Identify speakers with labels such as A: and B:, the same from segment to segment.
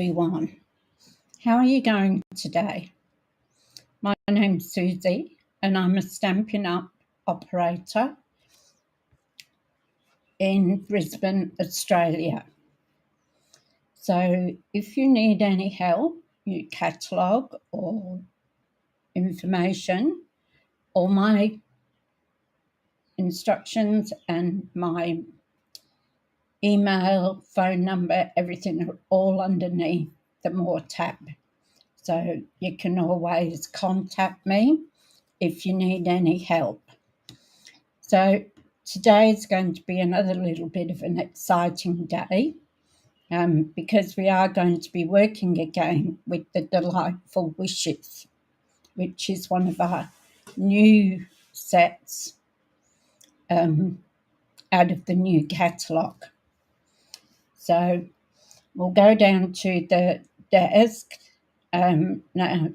A: everyone. How are you going today? My name's Suzie and I'm a Stampin' Up operator in Brisbane, Australia. So if you need any help, your catalogue or information, all my instructions and my email, phone number, everything are all underneath the More tab. So you can always contact me if you need any help. So today is going to be another little bit of an exciting day because we are going to be working again with the Delightful Wishes, which is one of our new sets out of the new catalogue. So we'll go down to the desk. Now,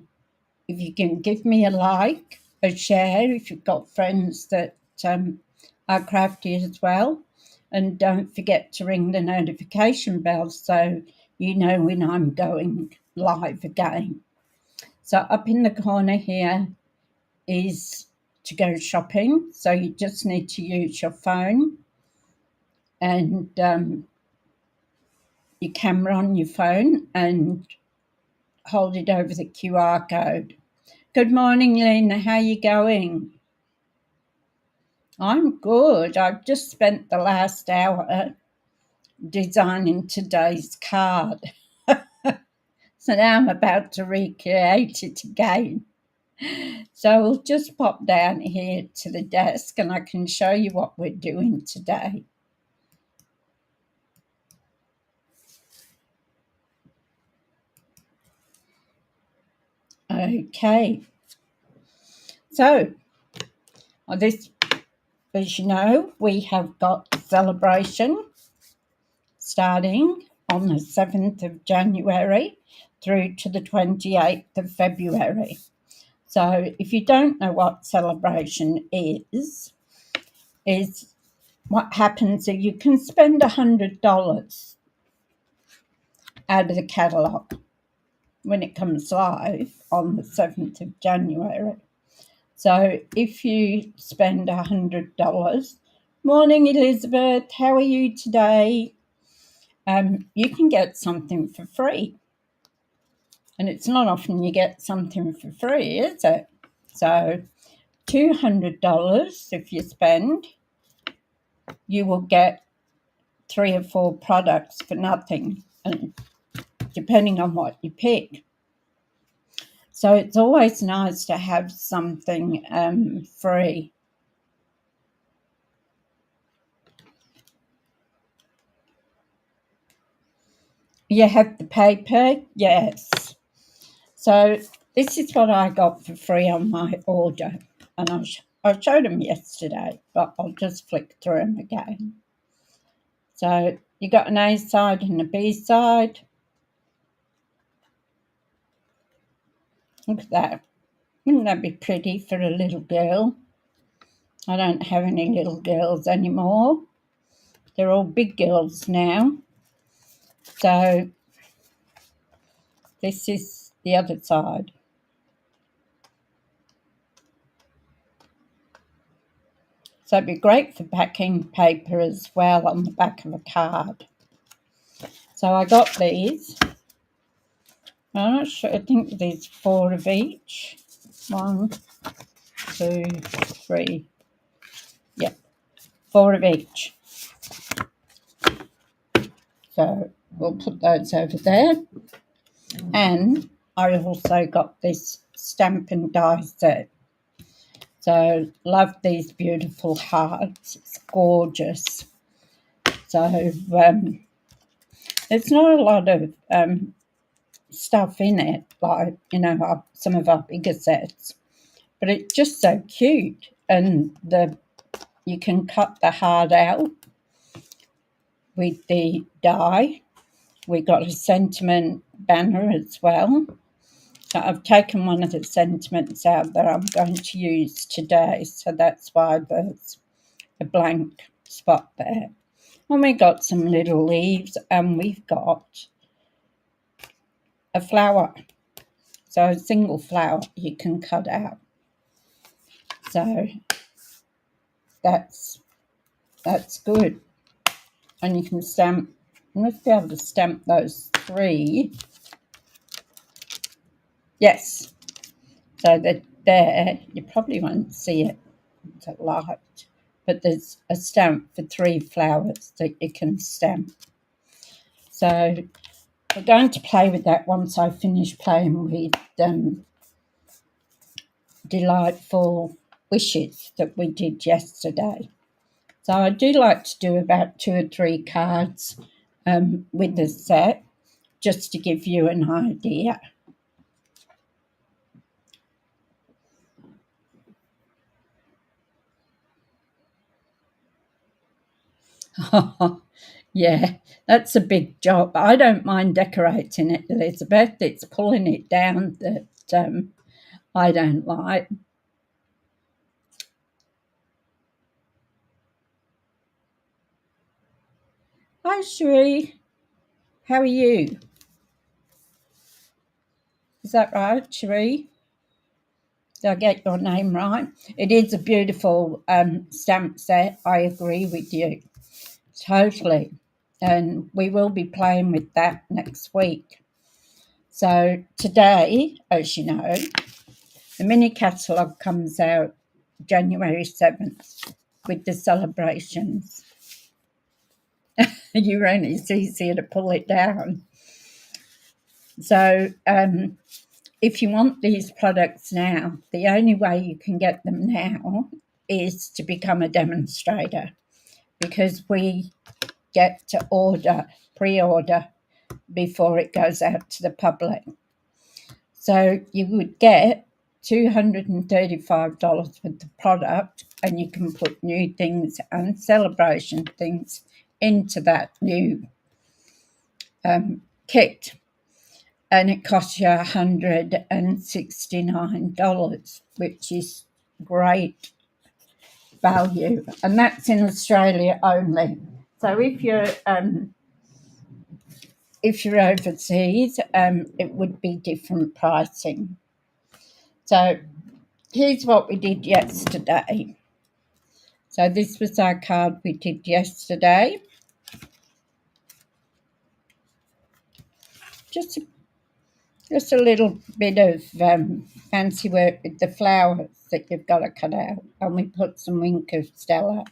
A: if you can give me a like, a share, if you've got friends that are crafty as well, and don't forget to ring the notification bell so you know when I'm going live again. So up in the corner here is to go shopping, so you just need to use your phone and your camera on your phone and hold it over the QR code. Good morning, Lena. How are you going? I'm good. I've just spent the last hour designing today's card. So now I'm about to recreate it again. So we'll just pop down here to the desk and I can show you what we're doing today. Okay. So this, as you know, we have got celebration starting on the 7th of January through to the 28th of February. So if you don't know what celebration is what happens is you can spend $100 out of the catalogue when it comes live on the 7th of January. So if you spend $100, morning Elizabeth, how are you today? You can get something for free. And it's not often you get something for free, is it? So $200 if you spend, you will get 3 or 4 products for nothing, and depending on what you pick. So it's always nice to have something free. You have the paper, yes. So this is what I got for free on my order, and I showed them yesterday, but I'll just flick through them again. So you got an A side and a B side. Look at that. Wouldn't that be pretty for a little girl? I don't have any little girls anymore. They're all big girls now. So this is the other side. So it'd be great for packing paper as well on the back of a card. So I got these. I'm not sure, I think there's 4 of each. 1, 2, 3. Yep, 4 of each. So we'll put those over there. And I also got this Stampin' die set. So love these beautiful hearts. It's gorgeous. So there's not a lot of stuff in it, like, you know, some of our bigger sets, but it's just so cute. And you can cut the heart out with the die. We got a sentiment banner as well. So I've taken one of the sentiments out that I'm going to use today, so that's why there's a blank spot there. And we got some little leaves, and we've got a flower. So a single flower you can cut out. So that's good. And you can stamp, you must be able to stamp those 3. Yes. So that there, you probably won't see it to light, but there's a stamp for 3 flowers that you can stamp. So we're going to play with that once I finish playing with Delightful Wishes that we did yesterday. So I do like to do about 2 or 3 cards with the set, just to give you an idea. Yeah, that's a big job. I don't mind decorating it, Elizabeth. It's pulling it down that I don't like. Hi, Sheree. How are you? Is that right, Sheree? Did I get your name right? It is a beautiful stamp set. I agree with you. Totally. And we will be playing with that next week. So today, as you know, the mini catalogue comes out January 7th with the celebrations. You're only easier to pull it down. So if you want these products now, the only way you can get them now is to become a demonstrator, because we get to pre-order before it goes out to the public. So you would get $235 worth of product, and you can put new things and celebration things into that new kit. And it costs you $169, which is great value. And that's in Australia only. So if you're overseas, it would be different pricing. So here's what we did yesterday. So this was our card we did yesterday. Just a little bit of fancy work with the flowers that you've got to cut out. And we put some Wink of Stella.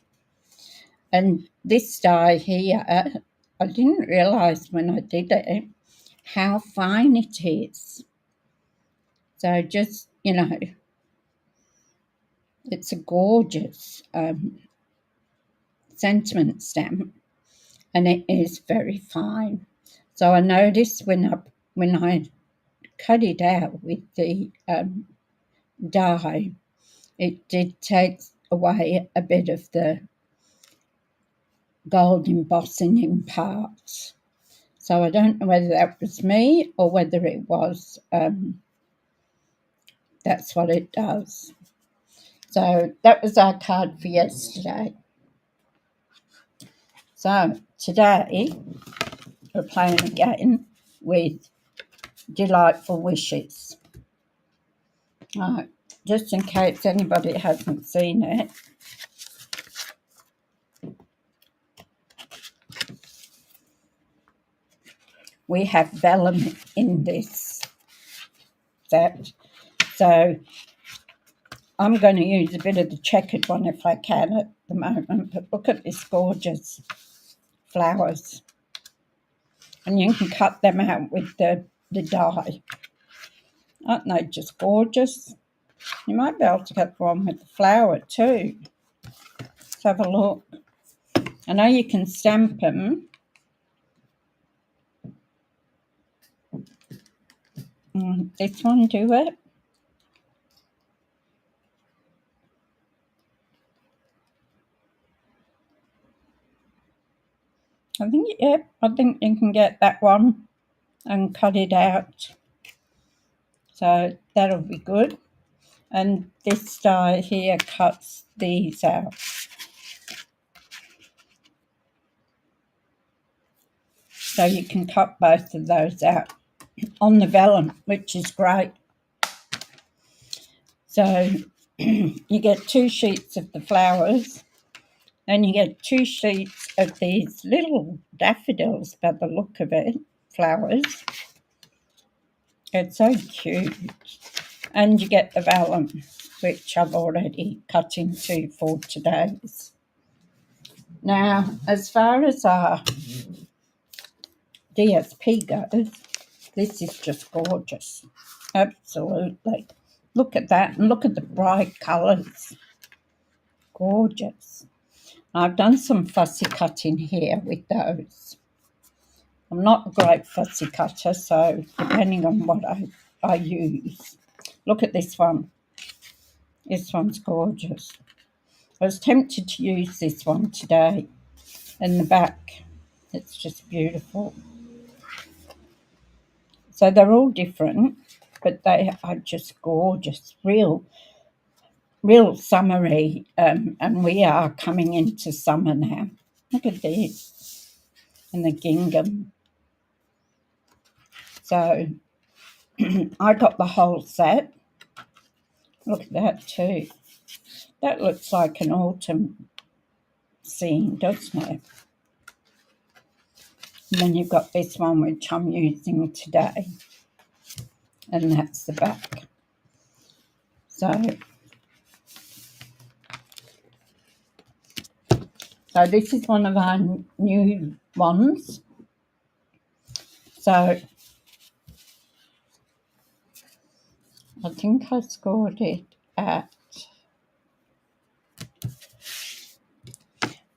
A: And this die here, I didn't realise when I did it how fine it is. So just, it's a gorgeous sentiment stamp, and it is very fine. So I noticed when I cut it out with the die, it did take away a bit of the gold embossing in parts. So I don't know whether that was me or whether it was that's what it does. So that was our card for yesterday. So today we're playing again with Delightful Wishes. Just in case anybody hasn't seen it, we have vellum in this set. So I'm going to use a bit of the checkered one if I can at the moment. But look at this gorgeous flowers. And you can cut them out with the die. Aren't they just gorgeous? You might be able to get one with the flower too. Let's have a look. I know you can stamp them. This one, do it. I think you can get that one and cut it out. So that'll be good. And this die here cuts these out. So you can cut both of those out. on the vellum, which is great. So you get 2 sheets of the flowers, and you get 2 sheets of these little daffodils by the look of it, flowers. It's so cute. And you get the vellum, which I've already cut into for today's. Now, as far as our DSP goes, this is just gorgeous. Absolutely. Look at that, and look at the bright colours. Gorgeous. I've done some fussy cutting here with those. I'm not a great fussy cutter, so depending on what I use. Look at this one. This one's gorgeous. I was tempted to use this one today in the back. It's just beautiful. So they're all different, but they are just gorgeous, real summery, and we are coming into summer now. Look at these, and the gingham. So I got the whole set. Look at that too. That looks like an autumn scene, doesn't it? And then you've got this one, which I'm using today, and that's the back. So this is one of our new ones. So I think I scored it at,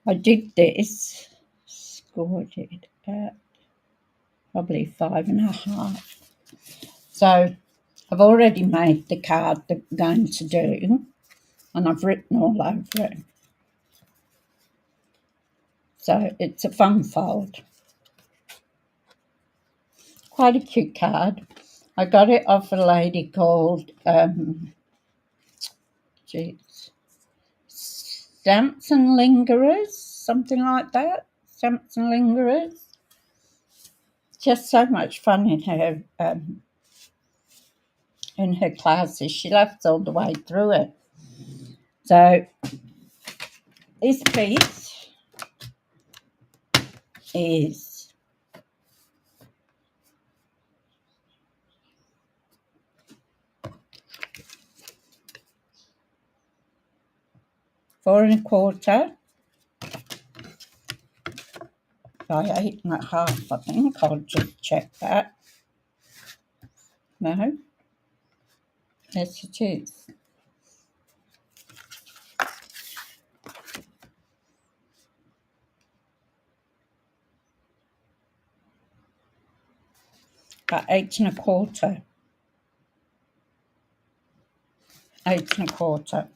A: I did this, scored it at probably 5.5. So I've already made the card that I'm going to do, and I've written all over it. So it's a fun fold. Quite a cute card. I got it off a lady called Stamps and Lingerers, something like that. Stamps and Lingerers. Just so much fun in her classes. She laughs all the way through it. So this piece is four and a quarter by 8.5, I think. I'll just check that. No. Yes, it is. About 8.25. 8.25.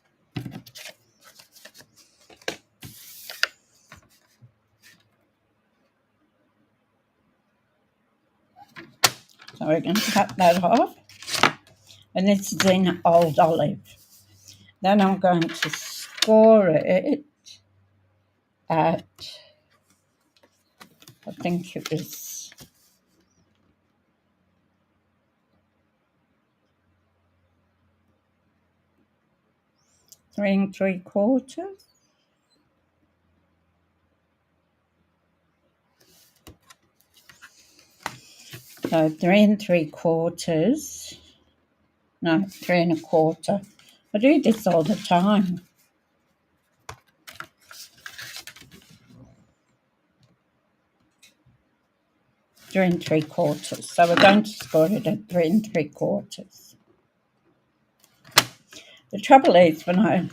A: So we're going to cut that off. And this is in Old Olive. Then I'm going to score it at, I think it was 3 3/4. So 3 3/4. No, 3 1/4. I do this all the time. Three 3/4. So we're going to score it at 3 3/4. The trouble is, when I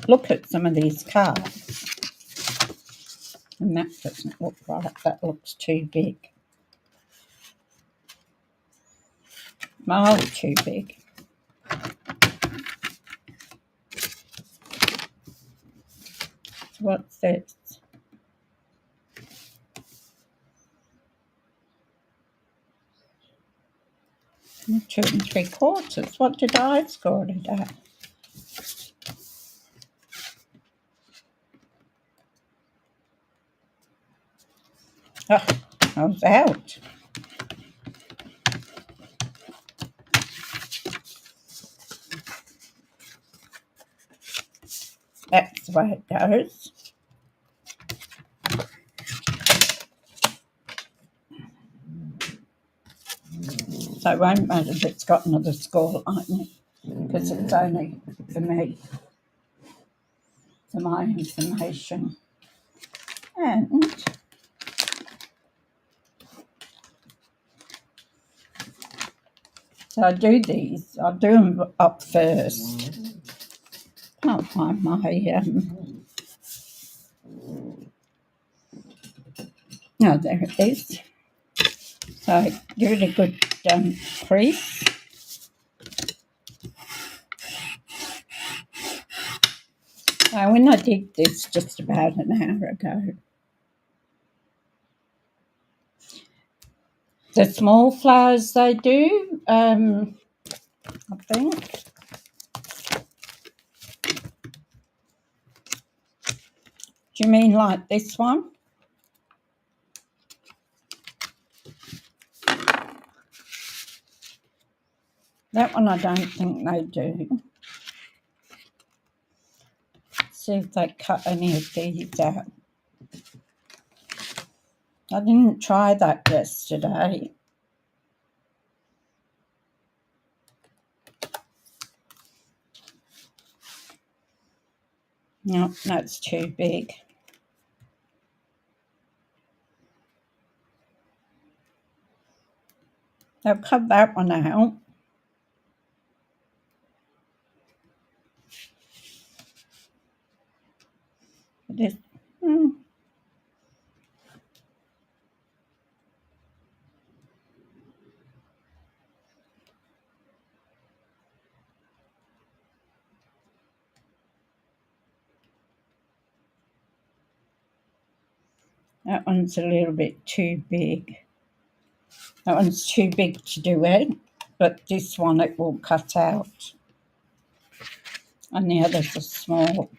A: look at some of these cards, and that doesn't look right, that looks too big. Miles too big. So what's this? 2 3/4. What did I score it at? Oh, I was out. the way it goes. So it won't matter if it's got another score line because it's only for me, for my information. And so I do these, I'll do them up first. Can't find my, no, there it is. So give it a good crease. Now, when I did this just about an hour ago, the small flowers they do, I think. Do you mean like this one? That one I don't think they do. See if they cut any of these out. I didn't try that yesterday. No, that's too big. I'll cut that one out. This, that one's a little bit too big. That one's too big to do it, but this one it will cut out. And the others are small.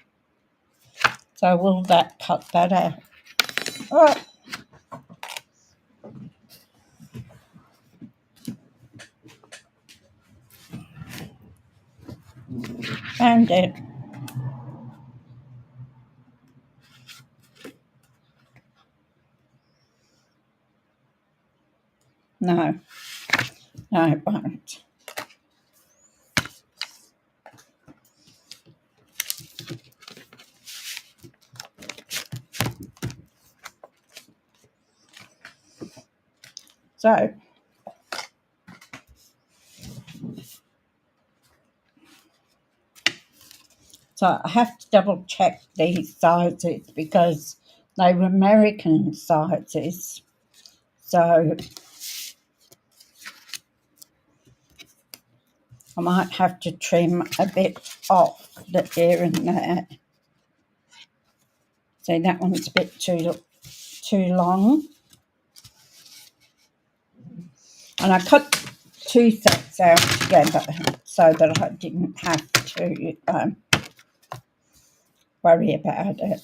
A: So will that cut that out? Oh. Found it. No, it won't. So I have to double check these sizes because they were American sizes. So I might have to trim a bit off the here and there. See, that one's a bit too long. And I cut 2 sets out together so that I didn't have to worry about it.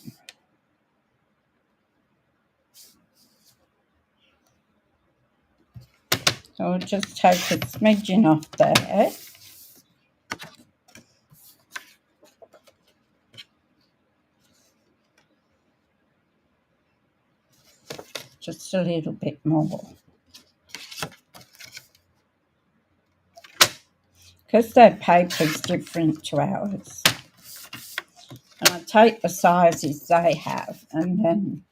A: So I'll just take a smidgen off there. Just a little bit more. Because their paper's different to ours. And I take the sizes they have and then,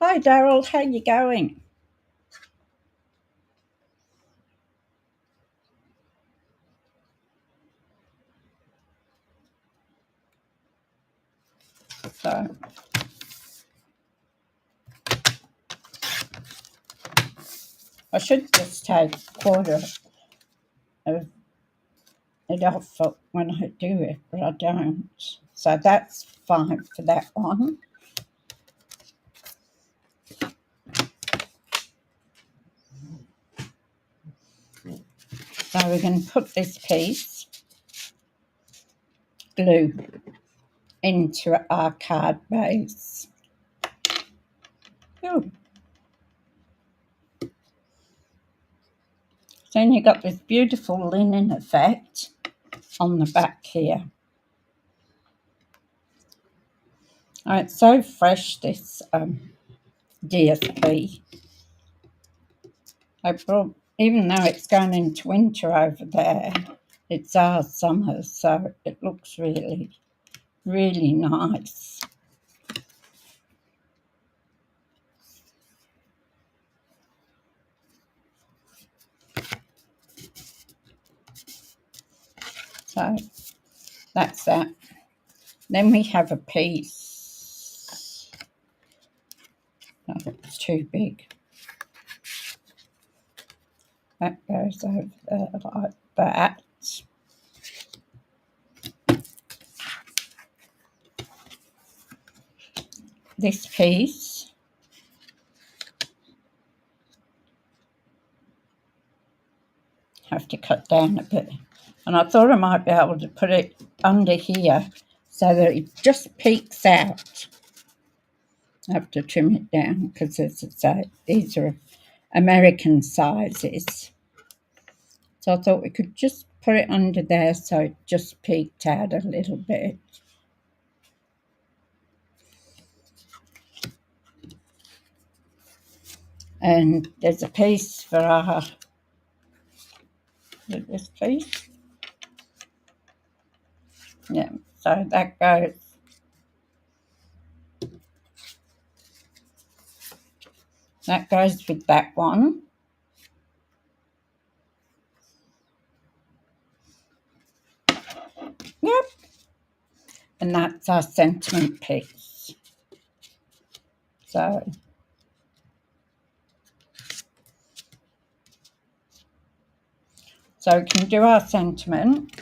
A: hi Daryl, how you going? So I should just take a quarter of it off when I do it, but I don't. So that's fine for that one. So we're going to put this piece, glue, into our card base. Ooh. Then you've got this beautiful linen effect on the back here. Oh, it's so fresh, this DSP. I brought, even though it's going into winter over there, it's our summer, so it looks really, really nice. So that's that. Then we have a piece. Oh, it's too big. That goes over there like that. This piece have to cut down a bit, and I thought I might be able to put it under here so that it just peeks out. I have to trim it down because, as I say, these are American sizes. So I thought we could just put it under there so it just peeked out a little bit. And there's a piece for our, this piece. Yeah, so that goes with that one. Yep. And that's our sentiment piece. So we can do our sentiment.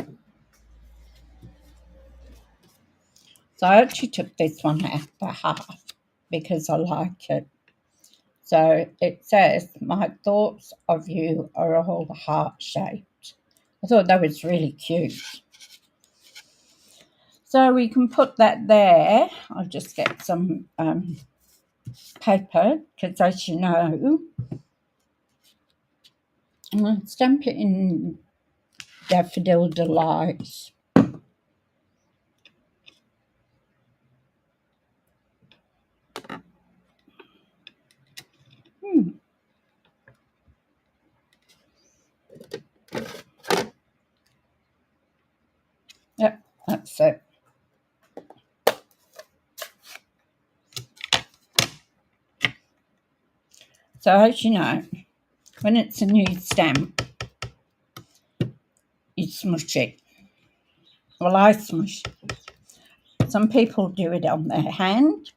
A: So I actually took this one out for half because I like it. So it says, my thoughts of you are all heart-shaped. I thought that was really cute. So we can put that there. I'll just get some paper because, as you know, I'm going to stamp it in Daffodil Delights. Yep, that's it. So as you know, when it's a new stamp, you smush it. Well, I smush it. Some people do it on their hand.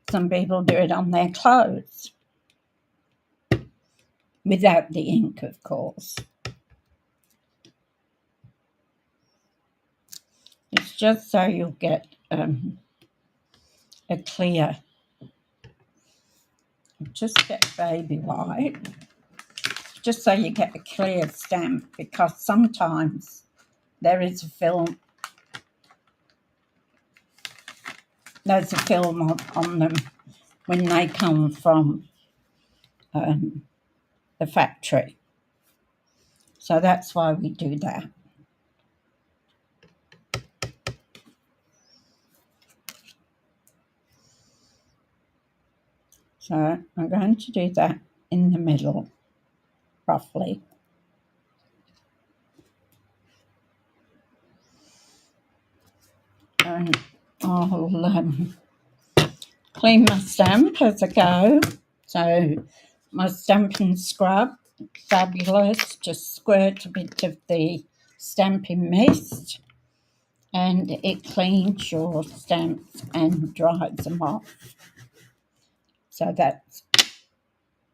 A: Some people do it on their clothes. Without the ink, of course. It's just so you'll get a clear, just get baby white, just so you get a clear stamp, because sometimes there is a film, there's a film on them when they come from the factory. So that's why we do that. So I'm going to do that in the middle, roughly. And I'll clean my stamp as I go. So my Stampin' scrub, fabulous, just squirt a bit of the Stampin' mist and it cleans your stamps and dries them off. So that's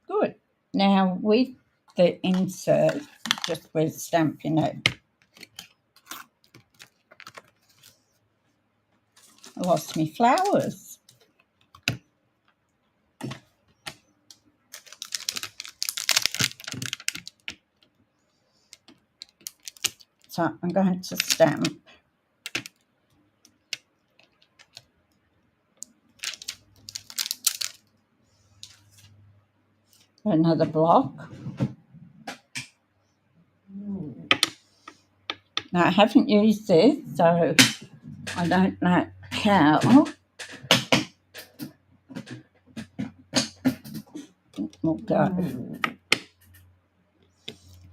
A: good. Now with the insert, just with Stampin' it, I lost my flowers. So I'm going to stamp another block. Now I haven't used this, so I don't know how will go.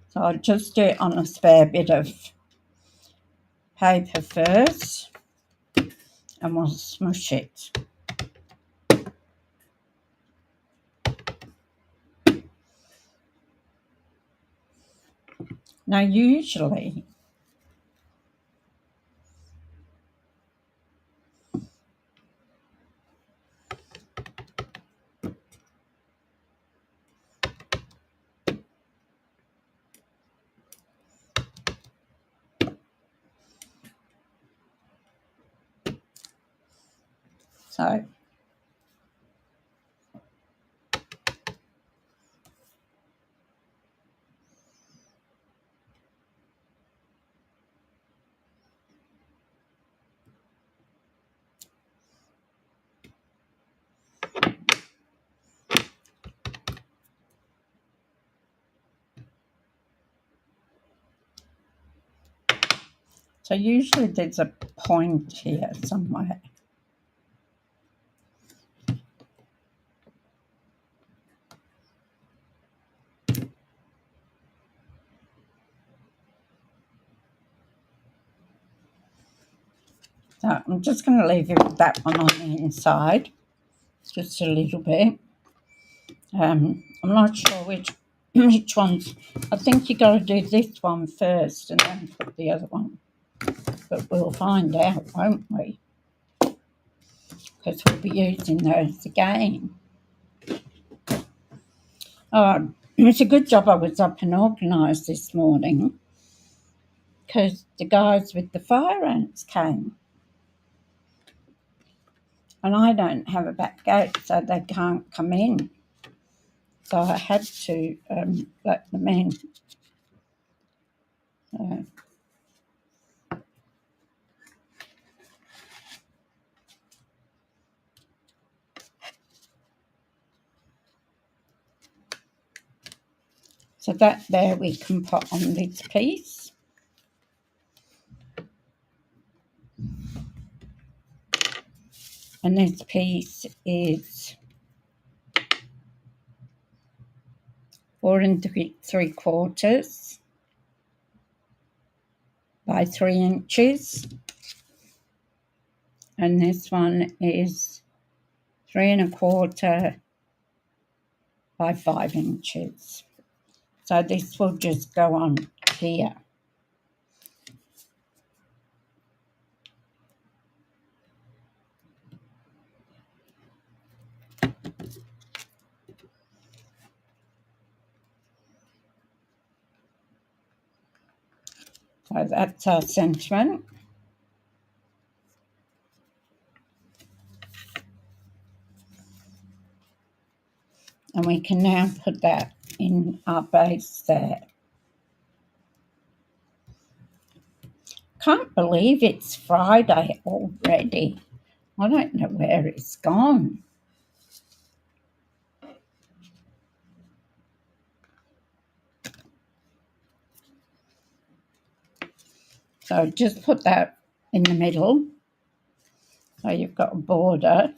A: So I'll just do it on a spare bit of paper first, and we'll smush it. Now usually usually there's a point here somewhere. So I'm just going to leave it with that one on the inside, just a little bit. I'm not sure which ones. I think you got to do this one first and then put the other one. But we'll find out, won't we? Because we'll be using those again. Oh, it's a good job I was up and organised this morning, because the guys with the fire ants came. And I don't have a back gate, so they can't come in. So I had to let them in. So that there we can put on this piece. And this piece is 4 3/4 by 3 inches. And this one is 3 1/4 by 5 inches. So this will just go on here. So that's our sentiment. And we can now put that in our base there. Can't believe it's Friday already. I don't know where it's gone. So just put that in the middle. So you've got a border.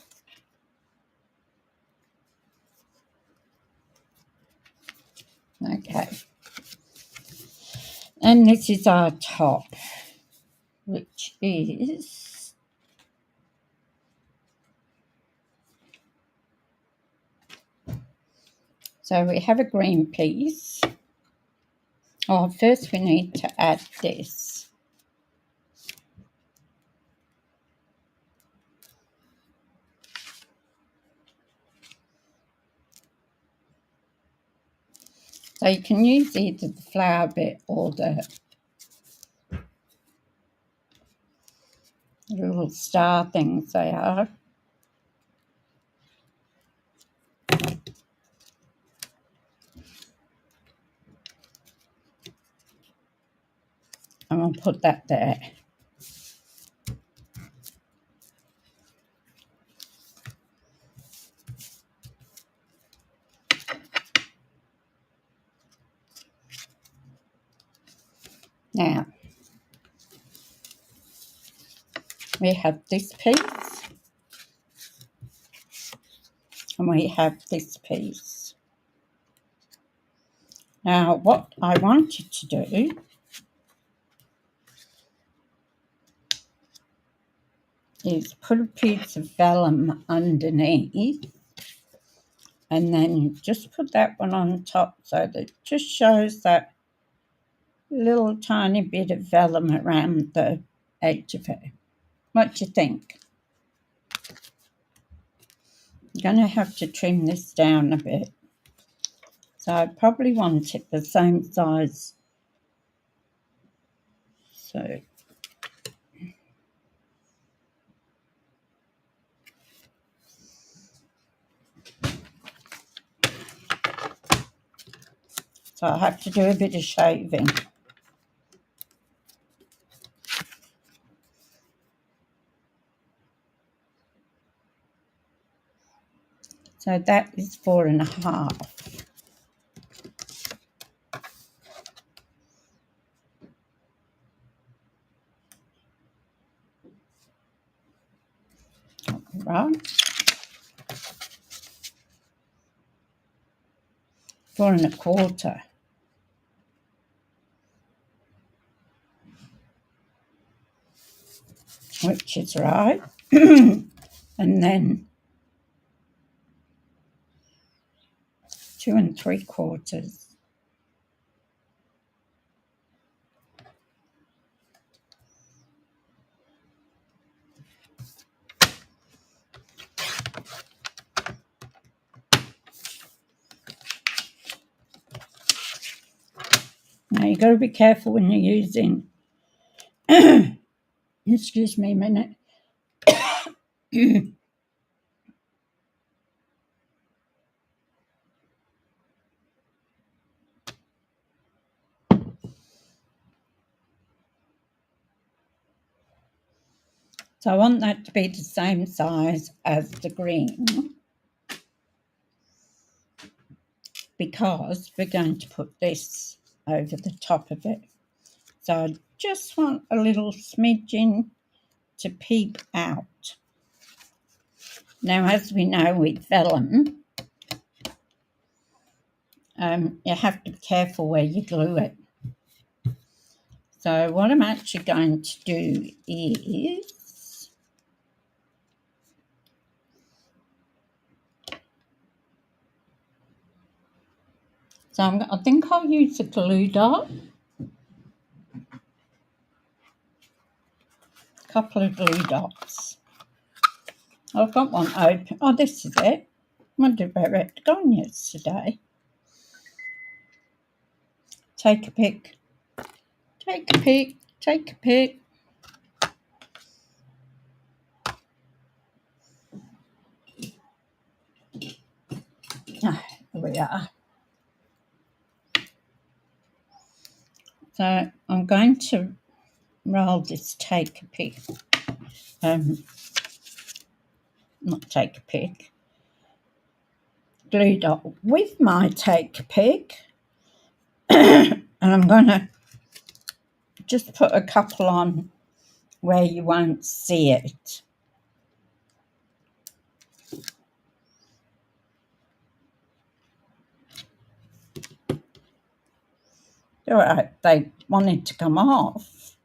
A: Okay. And this is our top, which is so we have a green piece. Oh, first we need to add this. So you can use either the flower bit or the little star things they are. And I'll put that there. Now, we have this piece, and we have this piece. Now, what I wanted to do is put a piece of vellum underneath, and then just put that one on top so that it just shows that little tiny bit of vellum around the edge of it. What do you think? I'm going to have to trim this down a bit. So I probably want it the same size. So I have to do a bit of shaving. So that is 4.5. Right. 4.25. Which is right. And then 2.75. Now you've got to be careful when you're using, excuse me a minute. So I want that to be the same size as the green, because we're going to put this over the top of it. So I just want a little smidgen to peep out. Now, as we know with vellum, you have to be careful where you glue it. So what I'm actually going to do is I think I'll use a glue dot. A couple of glue dots. I've got one open. Oh, this is it. I wondered where it had gone yesterday. Take a pick. Take a pick. Take a pick. Ah, here we are. So I'm going to roll this take a pick. Not take a pick. Glue dot with my take a pick. And I'm going to just put a couple on where you won't see it. All right, they wanted to come off.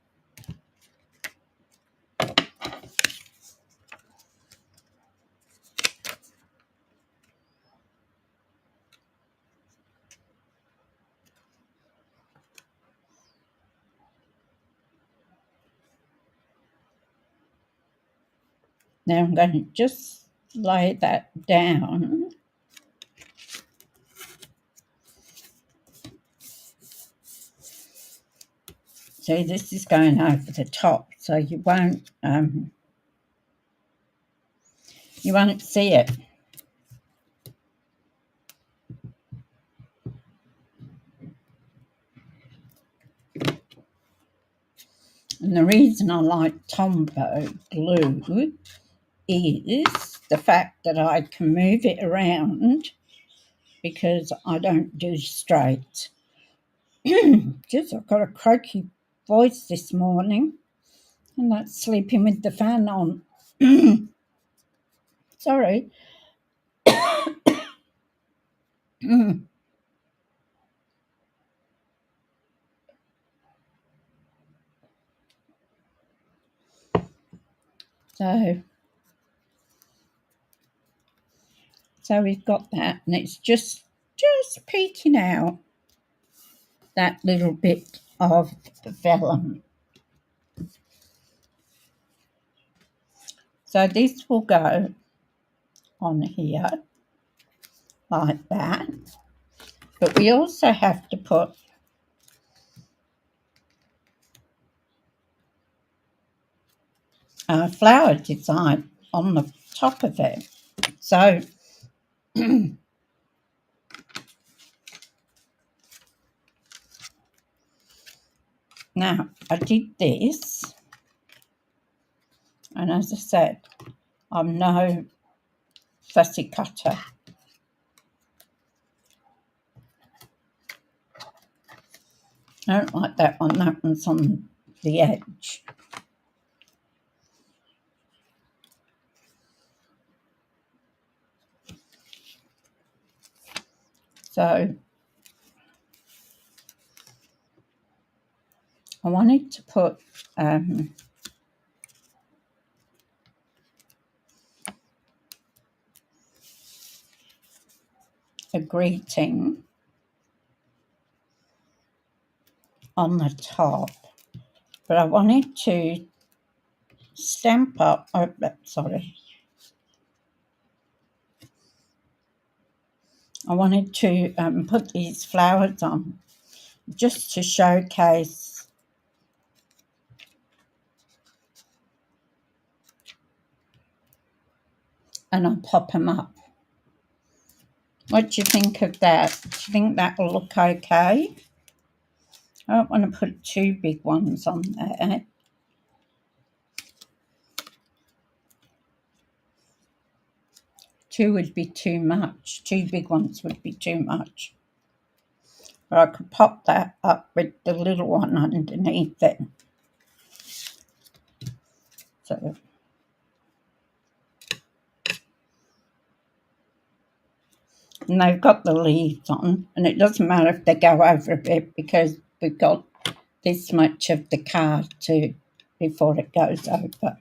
A: Now I'm going to just lay that down. See, this is going over the top, so you won't see it. And the reason I like Tombow glue is the fact that I can move it around because I don't do straight. Just I've got a croaky voice this morning, and that's sleeping with the fan on. Sorry. So we've got that, and it's just peeking out that little bit of vellum. So this will go on here like that, but we also have to put a flower design on the top of it. So now I did this, and as I said, I'm no fussy cutter. I don't like that one. That one's on the edge. So I wanted to put a greeting on the top, but I wanted to stamp up, sorry. I wanted to put these flowers on just to showcase and I'll pop them up. What do you think of that? Do you think that will look okay? I don't want to put two big ones on there. Two would be too much. Two big ones would be too much. But I could pop that up with the little one underneath it. So and they've got the leaves on, and it doesn't matter if they go over a bit because we've got this much of the card too before it goes over.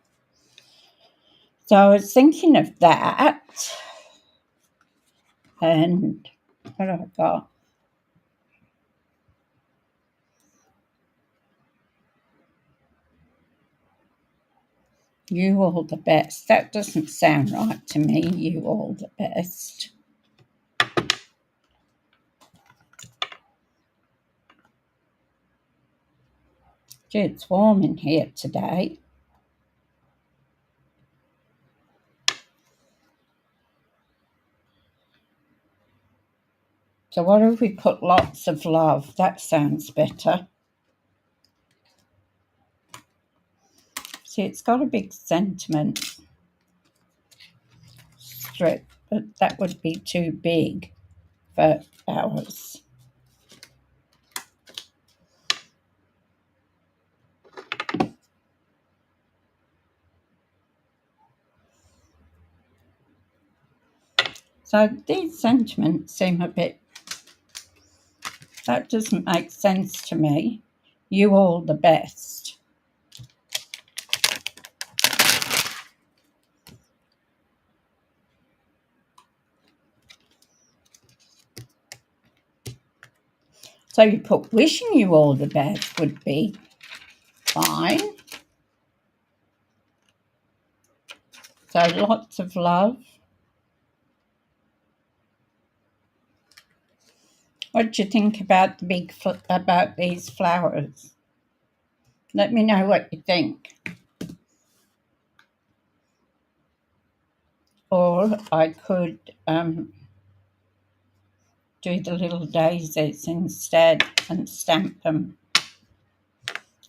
A: So I was thinking of that, and what have I got? You all the best. That doesn't sound right to me. You all the best. Gee, it's warm in here today. So what if we put lots of love? That sounds better. See, it's got a big sentiment strip, but that would be too big for ours. So these sentiments seem a bit, that doesn't make sense to me. You all the best. So you put wishing you all the best would be fine. So lots of love. What do you think about the about these flowers? Let me know what you think. Or I could do the little daisies instead and stamp them.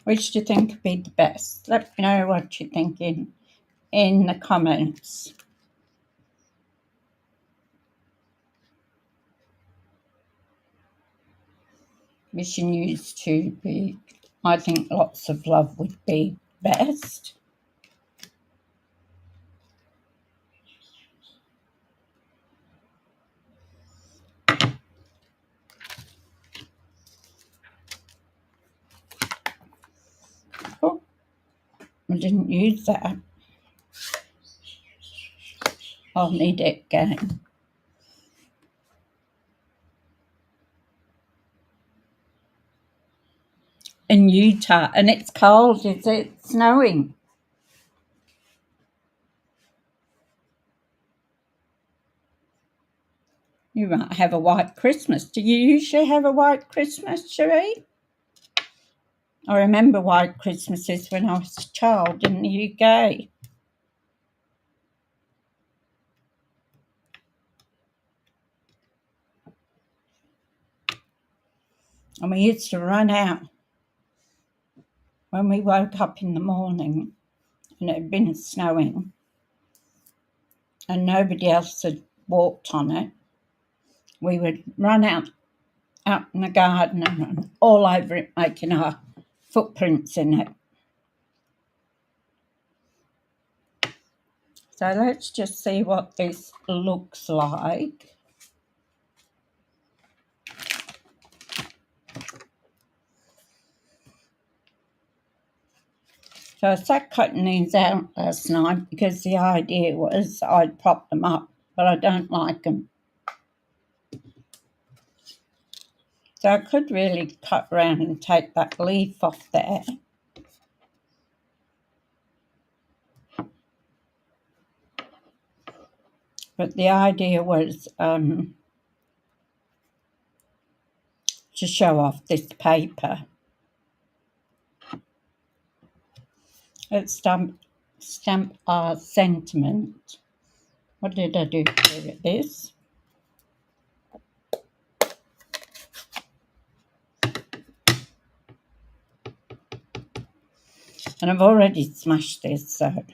A: Which do you think would be the best? Let me know what you're thinking in the comments. Wishing yous to be, I think lots of love would be best. Oh, I didn't use that. I'll need it again. In Utah, and it's cold, is it? Snowing. You might have a white Christmas. Do you usually have a white Christmas, Cherie? I remember white Christmases when I was a child in the UK. And we used to run out when we woke up in the morning and it had been snowing and nobody else had walked on it. We would run out in the garden and run all over it, making our footprints in it. So let's just see what this looks like. So I sat cutting these out last night because the idea was I'd prop them up, but I don't like them. So I could really cut around and take that leaf off there. But the idea was to show off this paper. Let's stamp our sentiment. What did I do for this? And I've already smashed this, so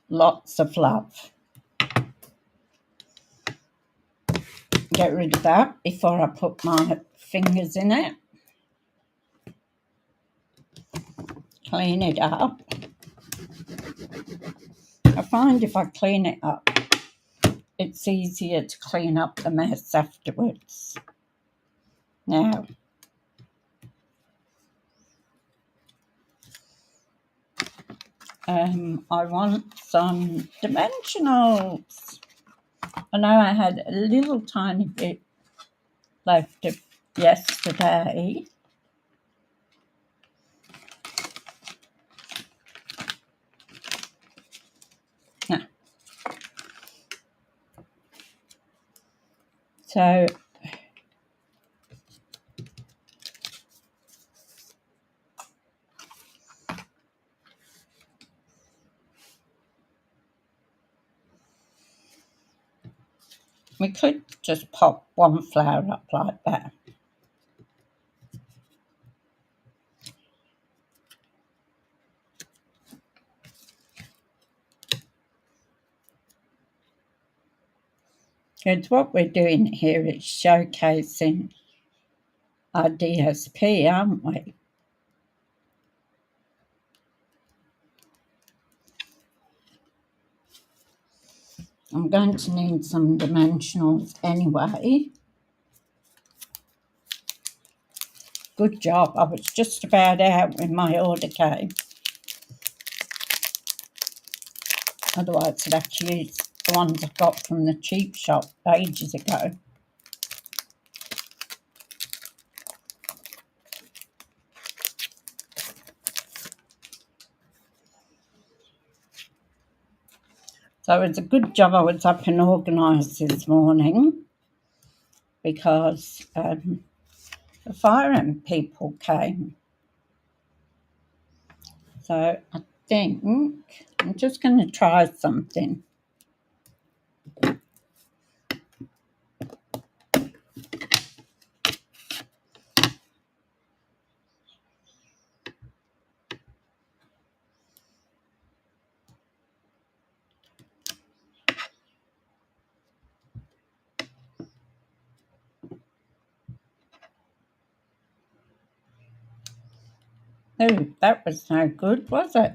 A: lots of love. Get rid of that before I put my fingers in it. Clean it up. I find if I clean it up, it's easier to clean up the mess afterwards. Now, I want some dimensionals. I know I had a little tiny bit left of yesterday. Now, so we could just pop one flower up like that. Because what we're doing here is showcasing our DSP, aren't we? I'm going to need some dimensionals anyway. Good job. I was just about out when my order came. Otherwise, I'd have to use the ones I got from the cheap shop ages ago. So it's a good job I was up and organised this morning because the firing people came. So I think I'm just going to try something. Oh, that was no good, was it?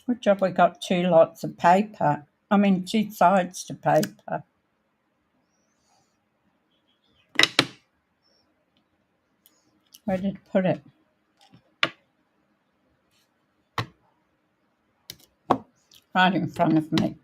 A: Good job we got two lots of paper. I mean, two sides to paper. Where did I put it? Right in front of me.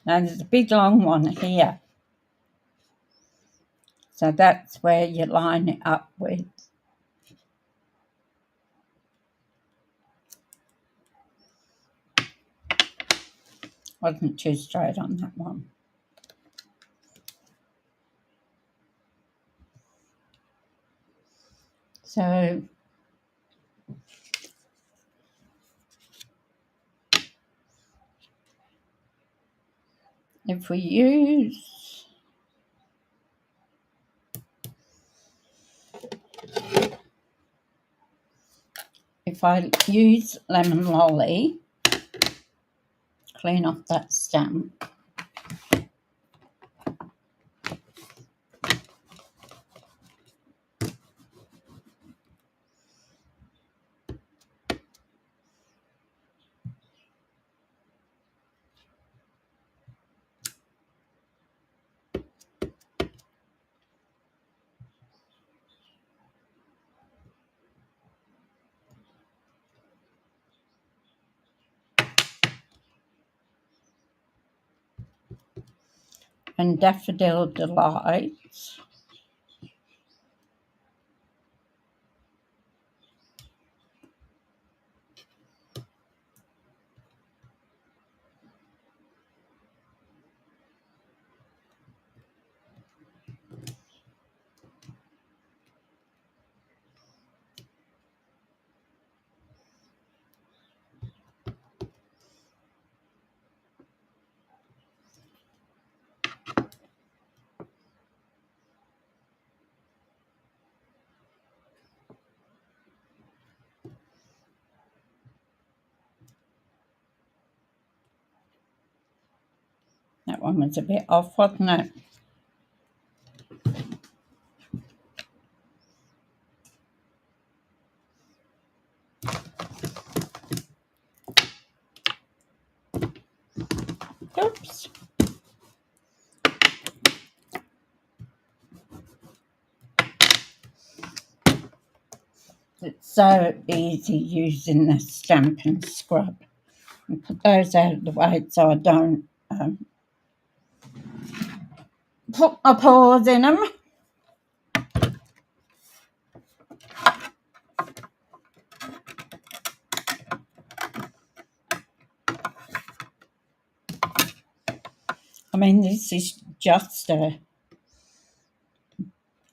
A: Now there's a big long one here. So that's where you line it up with. Wasn't too straight on that one. So if I use Lemon Lolly, clean off that stamp. And Daffodil Delights. That one was a bit off, wasn't it? Oops. It's so easy using the Stampin' scrub. And put those out of the way so I don't put my paws in them. I mean, this is just a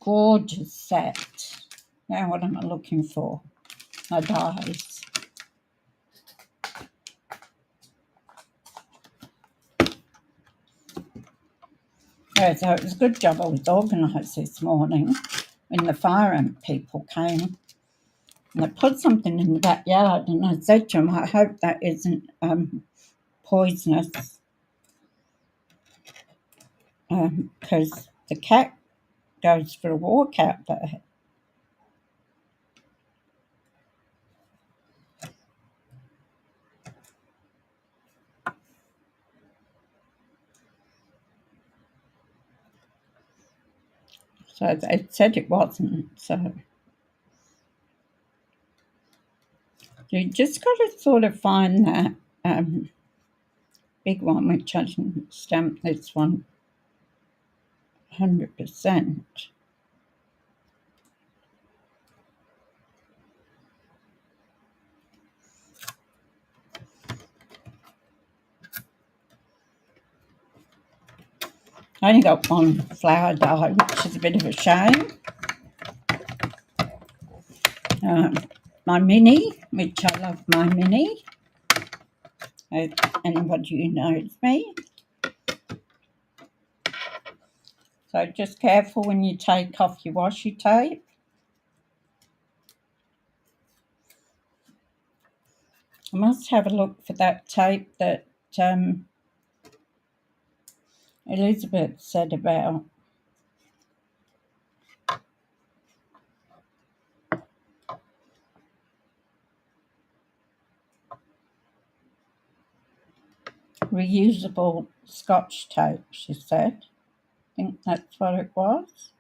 A: gorgeous set. Now what am I looking for? My dies. Yeah, so it was a good job I was organised this morning when the fire ant people came. And they put something in the backyard, and I said to them, I hope that isn't poisonous, because the cat goes for a walk out there. So they said it wasn't. So you just got to sort of find that big one, which I didn't stamp this one 100%. I only got one flower die, which is a bit of a shame. My mini, which I love my mini. Anybody who knows me. So just careful when you take off your washi tape. I must have a look for that tape that Elizabeth said about. reusable Scotch tape, she said. I think that's what it was.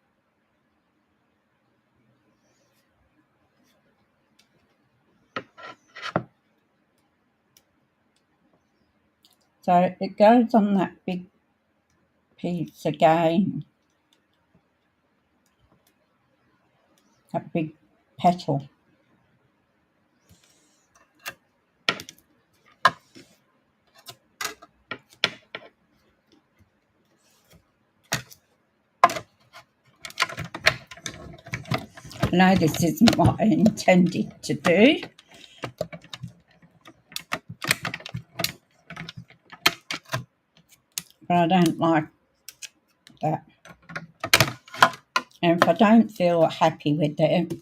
A: So it goes on that big piece again, that big petal. I know this isn't what I intended to do, but I don't like that. And if I don't feel happy with it,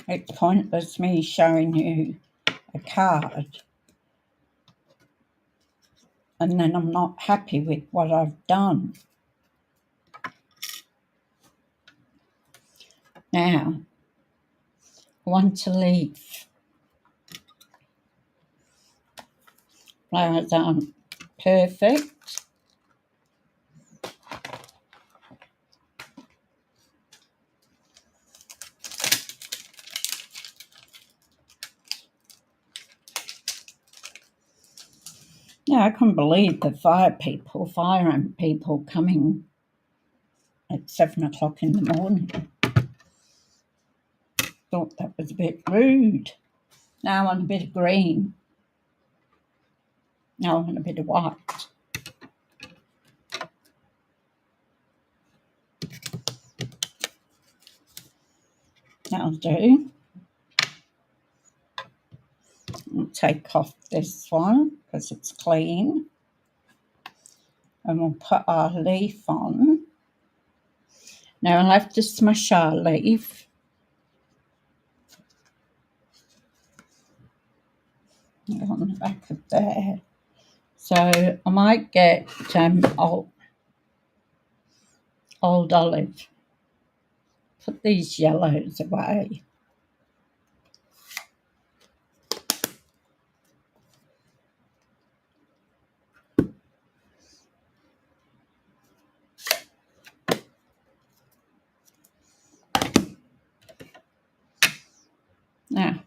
A: it's pointless me showing you a card and then I'm not happy with what I've done. Now, I want to leave. Flowers aren't perfect. Yeah, I couldn't believe the fire ant people coming at 7 o'clock in the morning. Thought that was a bit rude. Now I want a bit of green. Now I want a bit of white. That'll do. I'll take off this one because it's clean. And we'll put our leaf on. Now I'll have to smash our leaf. On the back of there. So I might get old olive. Put these yellows away. Now,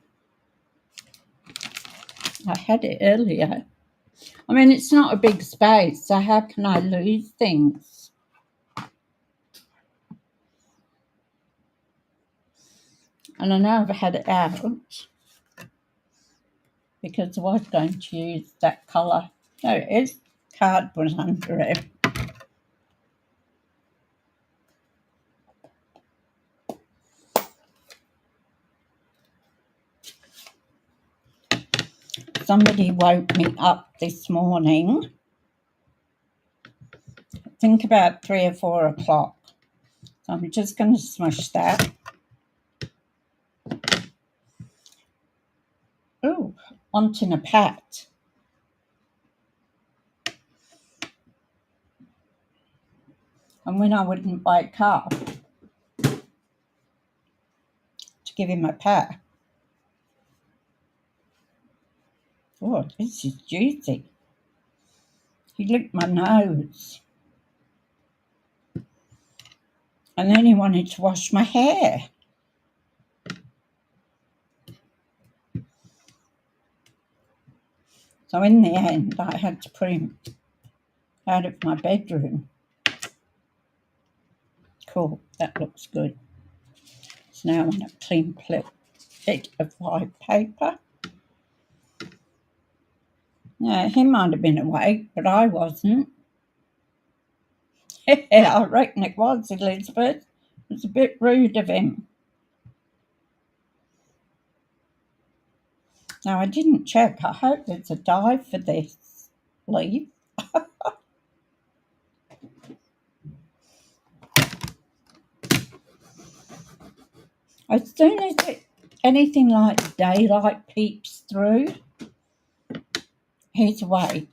A: I had it earlier. I mean, it's not a big space, so how can I lose things? And I know I've had it out because I was going to use that colour. There it is. Cardboard under it. Somebody woke me up this morning, I think about 3 or 4 o'clock. So I'm just going to smush that. Oh, wanting a pat. And when I wouldn't wake up to give him a pat. Oh, this is juicy. He licked my nose. And then he wanted to wash my hair. So in the end, I had to put him out of my bedroom. Cool, that looks good. So now I want a clean bit of white paper. Now, he might have been awake, but I wasn't. I reckon it was, Elizabeth. It was a bit rude of him. Now, I didn't check. I hope there's a die for this leaf. As soon as anything like daylight peeps through, he's awake.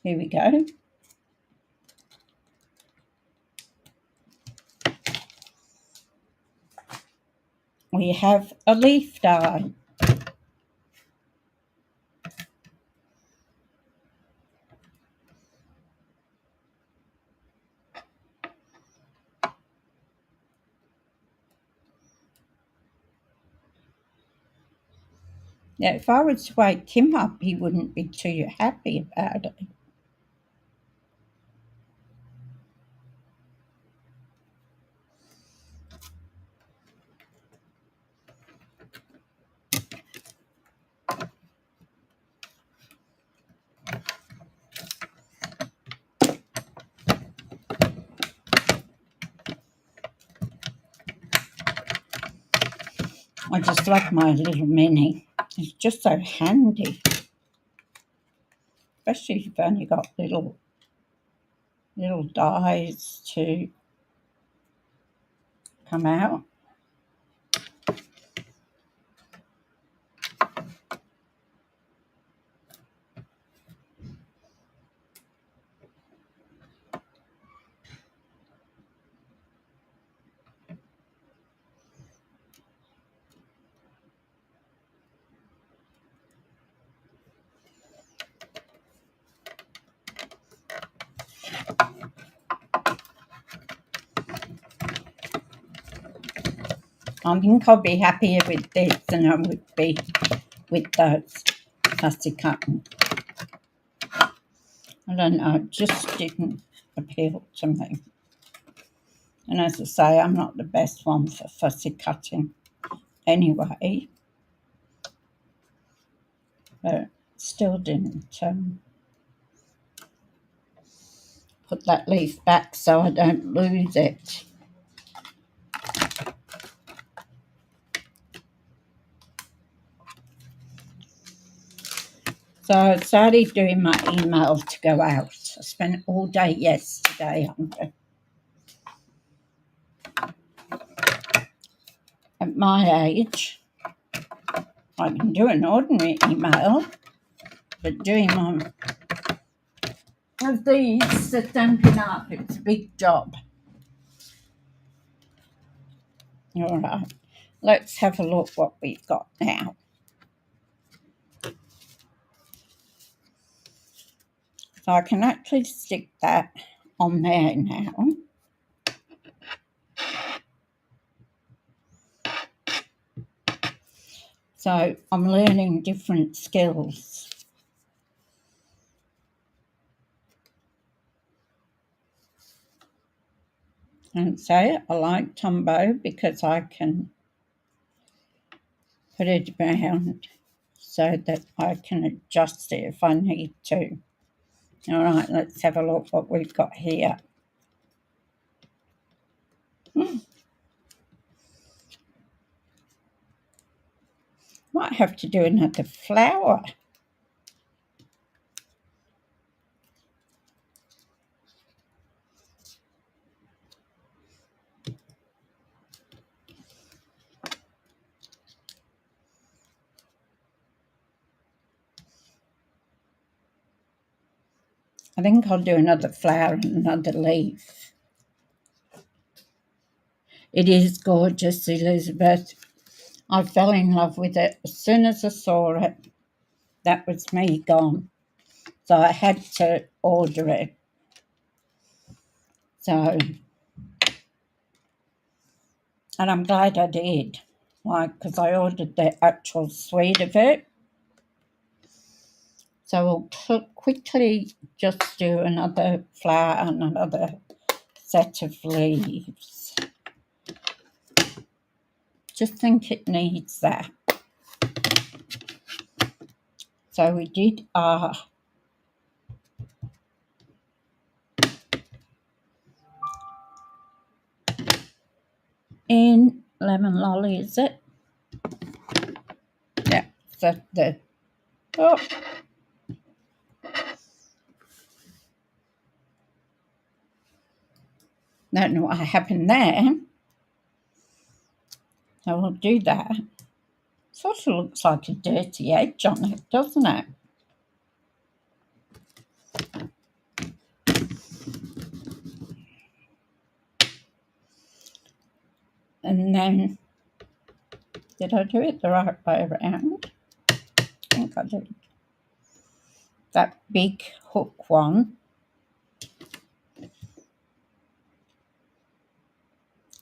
A: Here we go. We have a leaf die. Yeah, if I was to wake him up, he wouldn't be too happy about it. I just love my little mini. It's just so handy. Especially if you've only got little dies to come out. I think I'll be happier with this than I would be with those fussy cotton. I don't know, it just didn't appeal to me. And as I say, I'm not the best one for fussy cutting anyway. But still didn't put that leaf back so I don't lose it. So I started doing my email to go out. I spent all day yesterday on it. At my age, I can do an ordinary email, but doing one of these, the Stampin' up, it's a big job. All right, let's have a look what we've got now. So I can actually stick that on there now. So I'm learning different skills. And so I like Tombow because I can put it around so that I can adjust it if I need to. All right, let's have a look what we've got here. Might have to do another flower. I think I'll do another flower and another leaf. It is gorgeous, Elizabeth. I fell in love with it as soon as I saw it. That was me gone. So I had to order it. So, and I'm glad I did, because I ordered the actual suite of it. So we'll quickly just do another flower and another set of leaves. Just think it needs that. So we did our in lemon lolly, is it? Yeah, so the don't know what happened there. So we'll do that. Sort of looks like a dirty edge on it, doesn't it? And then, did I do it the right way around? I think I did. That big hook one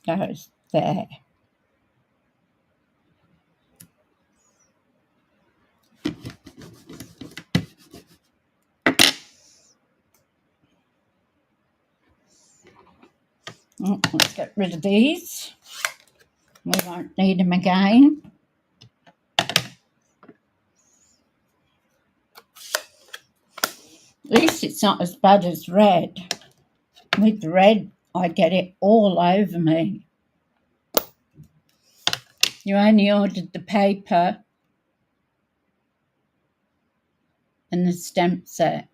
A: goes there. Let's get rid of these. We won't need them again. At least it's not as bad as red. With red, I get it all over me. You only ordered the paper and the stamp set.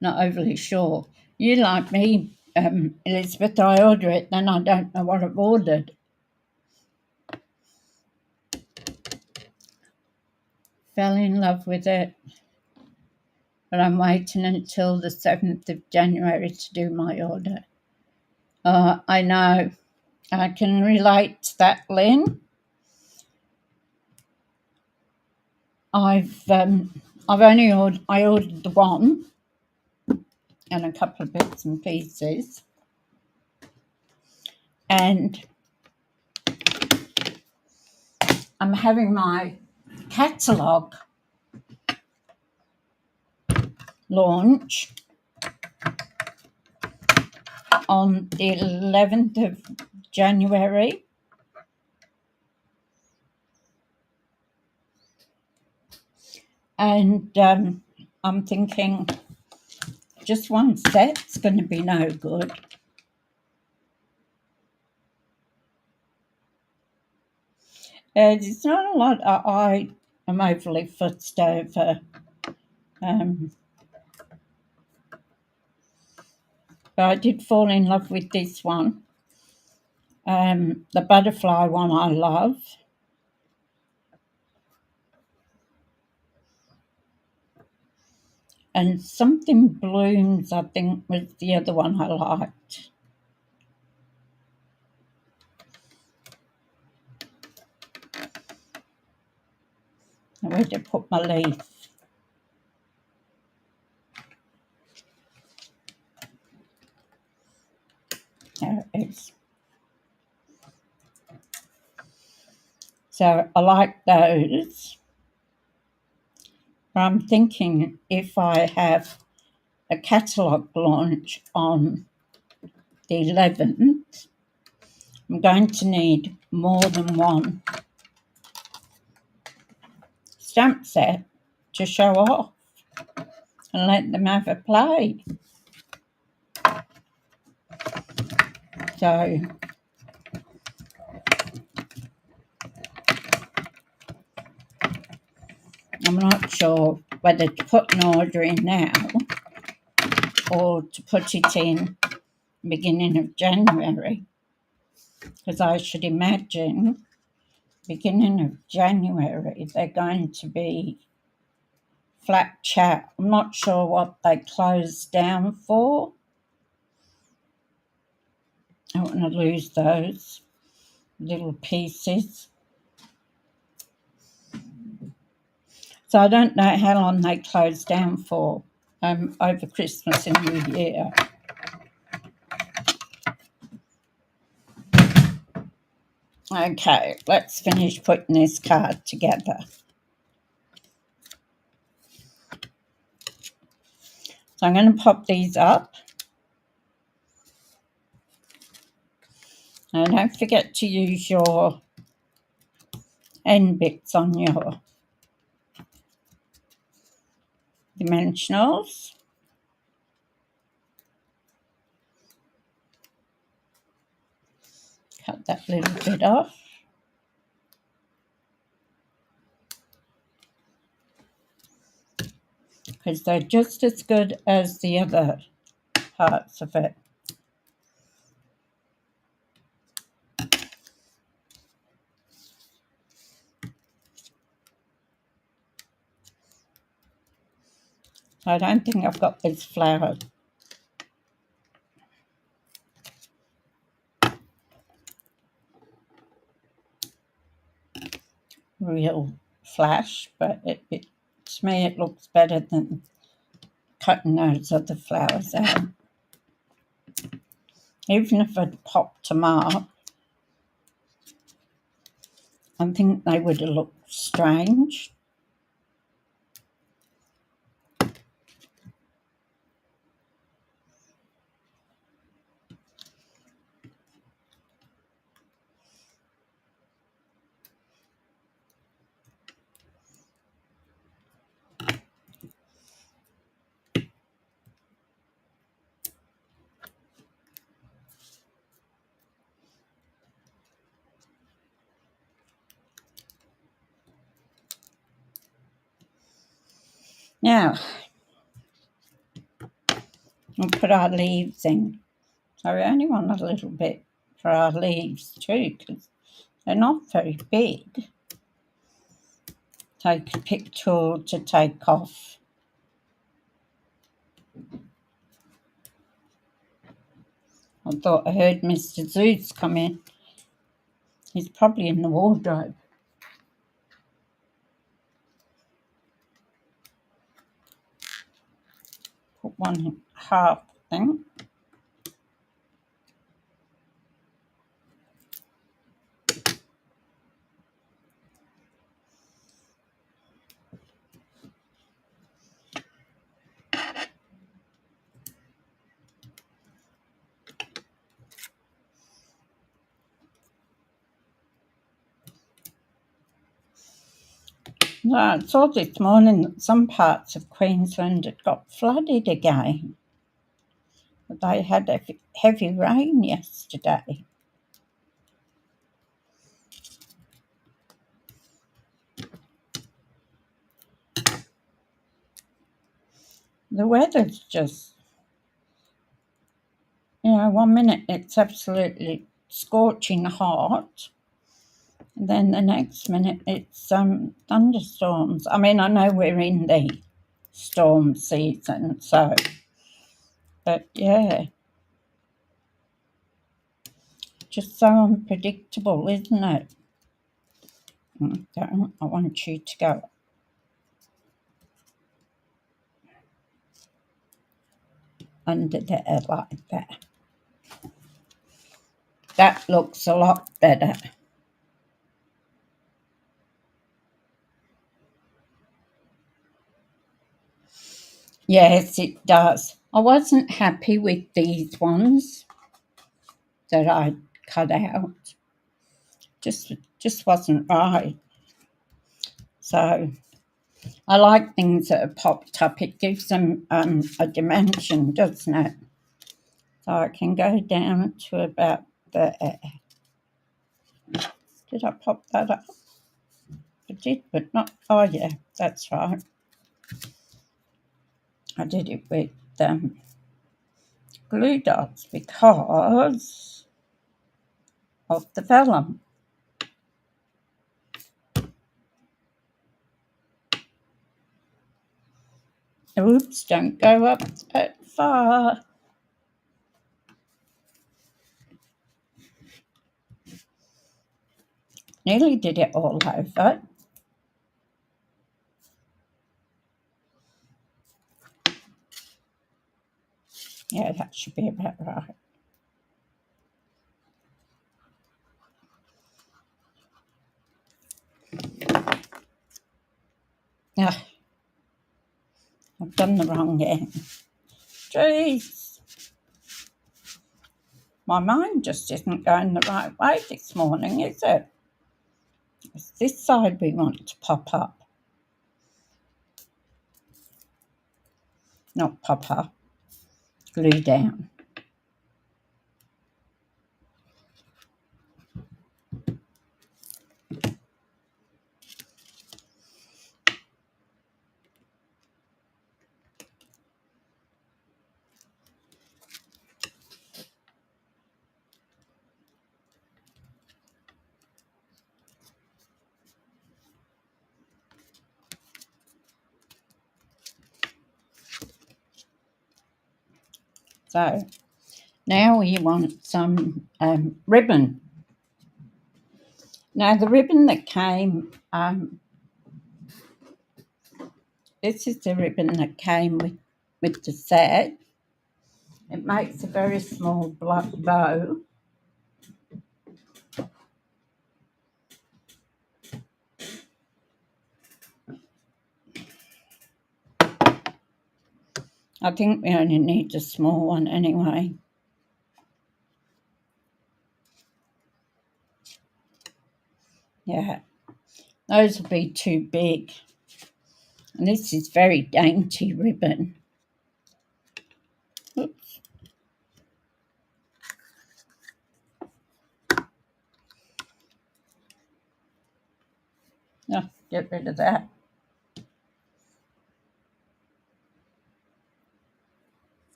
A: Not overly sure. You like me, Elizabeth, I order it, then I don't know what I've ordered. Fell in love with it, but I'm waiting until the 7th of January to do my order. I know. I can relate to that, Lynn. I ordered the one and a couple of bits and pieces, and I'm having my catalogue launch on the 11th of January. And I'm thinking just one set's going to be no good. There's not a lot I am overly fussed over. But I did fall in love with this one. The butterfly one I love. And something blooms, I think, was the other one I liked. Where did I put my leaf? There it is. So I like those. But I'm thinking if I have a catalogue launch on the 11th, I'm going to need more than one stamp set to show off and let them have a play. So I'm not sure whether to put an order in now or to put it in beginning of January, because I should imagine beginning of January they're going to be flat chat. I'm not sure what they closed down for. I don't want to lose those little pieces. So I don't know how long they closed down for over Christmas and New Year. Okay, let's finish putting this card together. So I'm going to pop these up. And don't forget to use your end bits on your dimensionals. Cut that little bit off. Because they're just as good as the other parts of it. I don't think I've got this flower. real flash, but to me it looks better than cutting those other flowers out. Even if I'd popped them up, I think they would have looked strange. Now, we'll put our leaves in. So we only want a little bit for our leaves too, because they're not very big. Take a pick tool to take off. I thought I heard Mr. Zeus come in. He's probably in the wardrobe. Put one in half, I think. I saw this morning that some parts of Queensland had got flooded again. They had a heavy rain yesterday. The weather's just, 1 minute it's absolutely scorching hot, and then the next minute it's thunderstorms. I mean, I know we're in the storm season, but yeah, just so unpredictable, isn't it? I want you to go under there like that. That looks a lot better. Yes, it does. I wasn't happy with these ones that I cut out. Just wasn't right. So I like things that are popped up. It gives them a dimension, doesn't it? So I can go down to about there. Did I pop that up? I did, but not. Oh yeah, that's right. I did it with glue dots because of the vellum. Oops, don't go up that far. Nearly did it all over. Yeah, that should be about right. Ah, I've done the wrong end. Jeez. My mind just isn't going the right way this morning, is it? It's this side we want to pop up. Not pop up. Glue down. So now we want some ribbon. Now the ribbon that came, this is the ribbon that came with the set. It makes a very small bow. I think we only need a small one anyway. Yeah, those will be too big. And this is very dainty ribbon. Oops. Oh, get rid of that.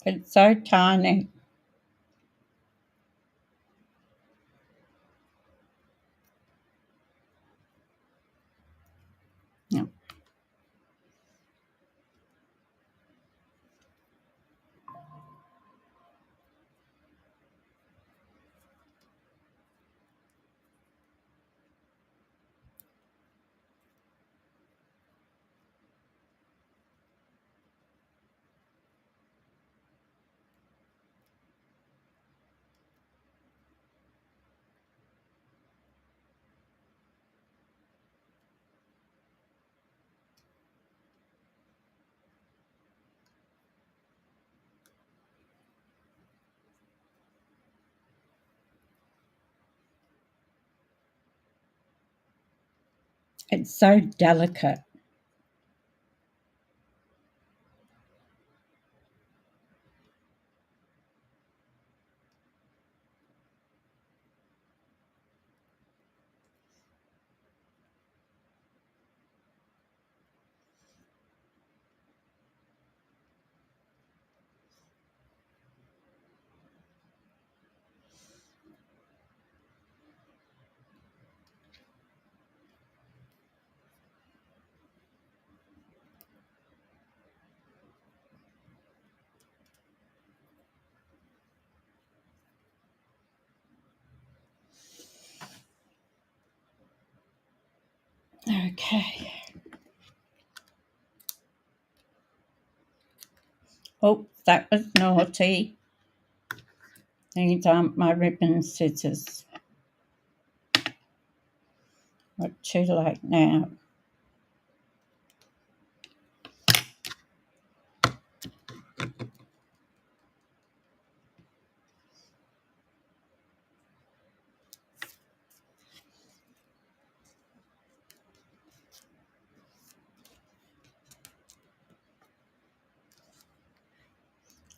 A: It's so tiny. Yeah. It's so delicate. Okay. Oh, that was naughty. These aren't my ribbon scissors. What too late now.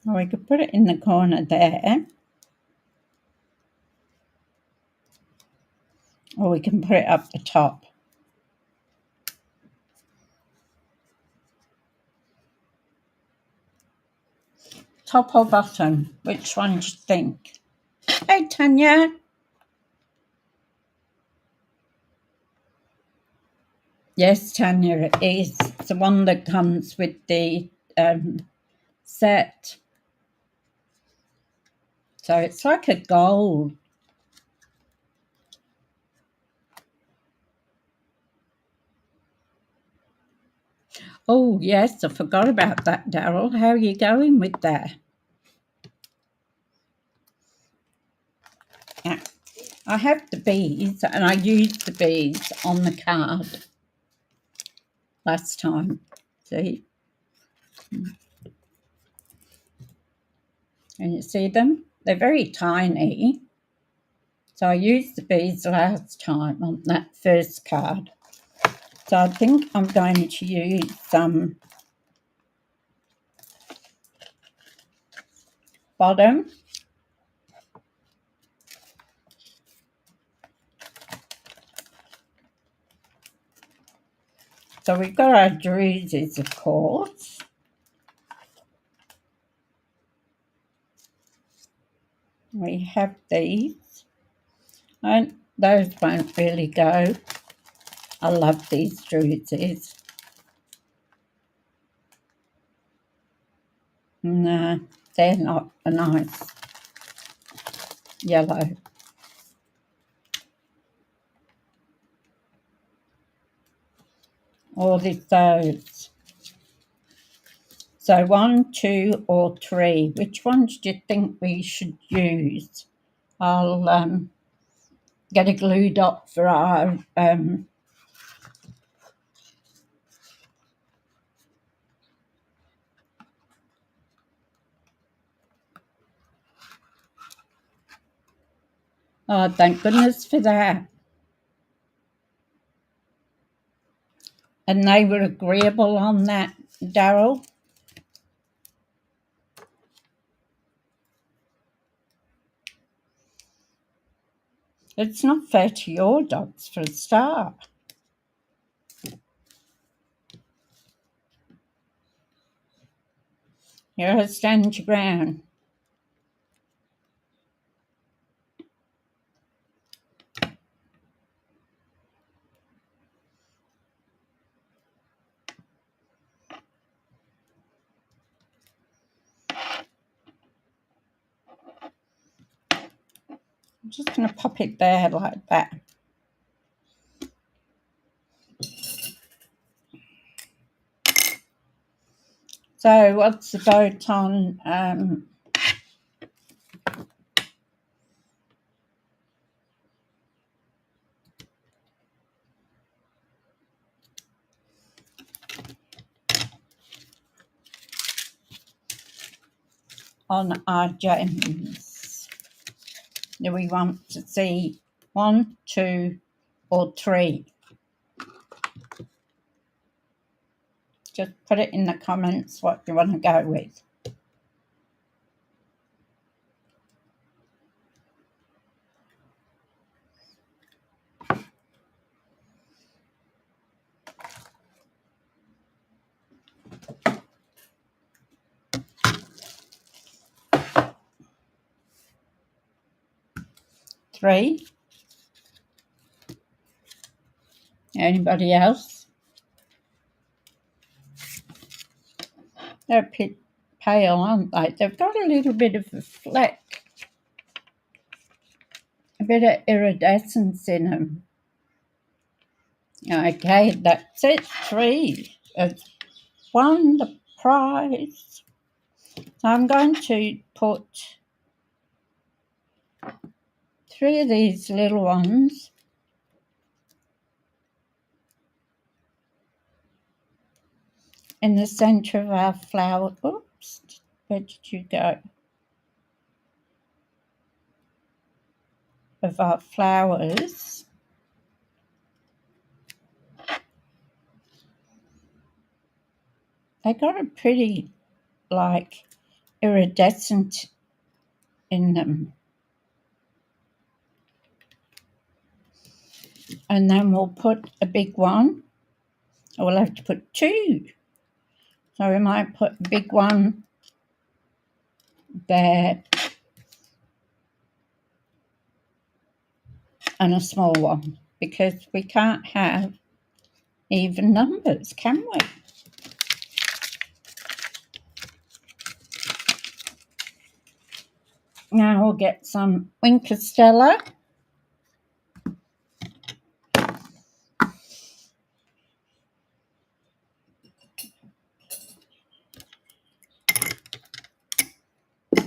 A: Or we could put it in the corner there. Or we can put it up the top. Top or bottom? Which one do you think? Hey, Tanya. Yes, Tanya, it is. It's the one that comes with the set. So it's like a gold. Oh, yes, I forgot about that, Daryl. How are you going with that? Yeah. I have the beads, and I used the beads on the card last time. See? Can you see them? They're very tiny. So I used the beads last time on that first card. So I think I'm going to use some bottom So we've got our druses, of course. We have these, and those won't really go. I love these druses. No, they're not a nice yellow. Or those. So 1, 2, or 3. Which ones do you think we should use? I'll get a glue dot for our oh, thank goodness for that. And they were agreeable on that, Daryl. It's not fair to your dogs for a start. Here, stand your ground. I'm just going to pop it there like that. So what's the vote on our gems? Do we want to see 1, 2, or 3? Just put it in the comments what you want to go with. Three. Anybody else? They're a bit pale, aren't they? They've got a little bit of a fleck, a bit of iridescence in them. Okay, that's it. 3. It's won the prize. So I'm going to put 3 of these little ones in the centre of our flower. Oops, where did you go? Of our flowers. They got a pretty, like, iridescent in them. And then we'll put a big one. We'll have to put 2. So we might put a big one there and a small one, because we can't have even numbers, can we? Now we'll get some Winkestella.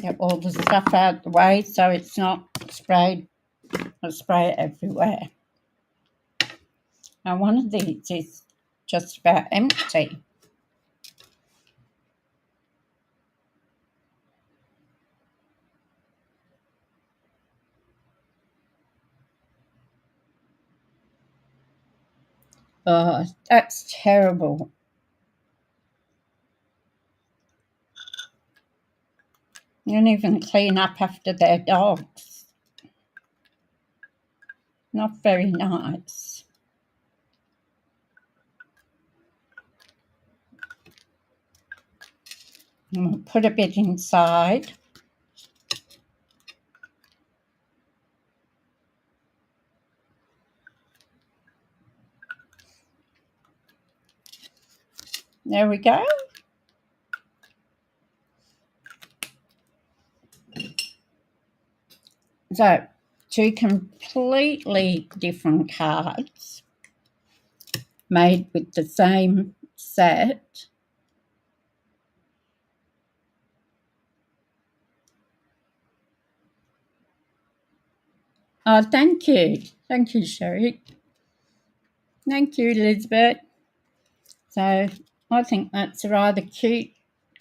A: Get all the stuff out of the way so it's not sprayed. I'll spray it everywhere. Now one of these is just about empty. Oh, that's terrible. You don't even clean up after their dogs. Not very nice. And we'll put a bit inside. There we go. So, two completely different cards made with the same set. Oh, thank you. Thank you, Sherry. Thank you, Elizabeth. So, I think that's a rather cute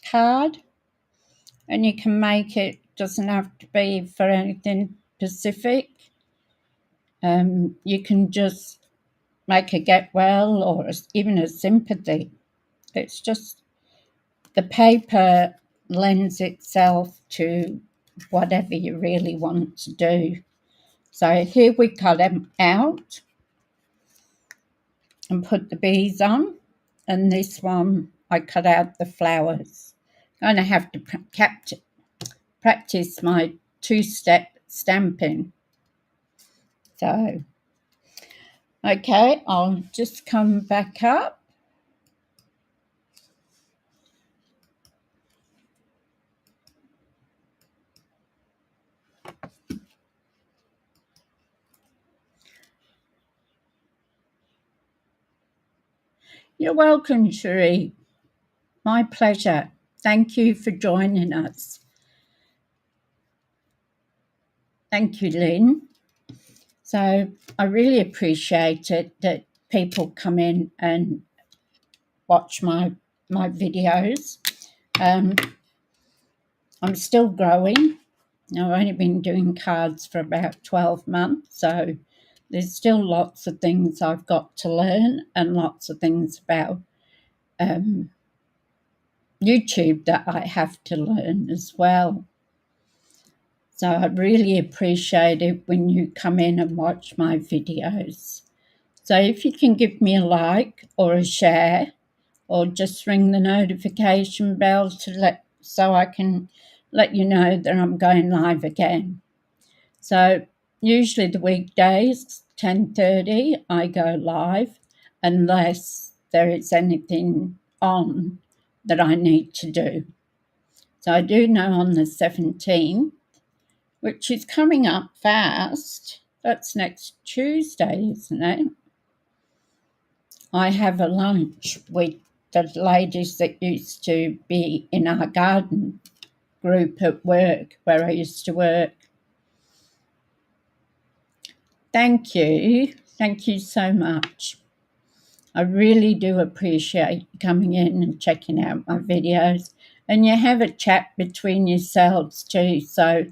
A: card. And you can make it, doesn't have to be for anything specific. You can just make a get well or even a sympathy. It's just the paper lends itself to whatever you really want to do. So here we cut them out and put the bees on, and this one I cut out the flowers. I'm going to have to practice my two-step stamping. So, okay, I'll just come back up. You're welcome, Cherie. My pleasure. Thank you for joining us. Thank you, Lynn. So I really appreciate it that people come in and watch my videos. I'm still growing. I've only been doing cards for about 12 months, so there's still lots of things I've got to learn and lots of things about YouTube that I have to learn as well. So I really appreciate it when you come in and watch my videos. So if you can give me a like or a share or just ring the notification bell so I can let you know that I'm going live again. So usually the weekdays, 10:30, I go live unless there is anything on that I need to do. So I do know on the 17th, which is coming up fast, that's next Tuesday, isn't it? I have a lunch with the ladies that used to be in our garden group at work, where I used to work. Thank you. Thank you so much. I really do appreciate you coming in and checking out my videos. And you have a chat between yourselves too. So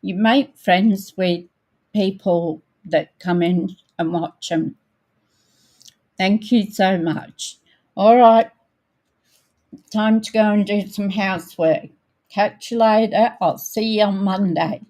A: you make friends with people that come in and watch them. Thank you so much. All right. Time to go and do some housework. Catch you later. I'll see you on Monday.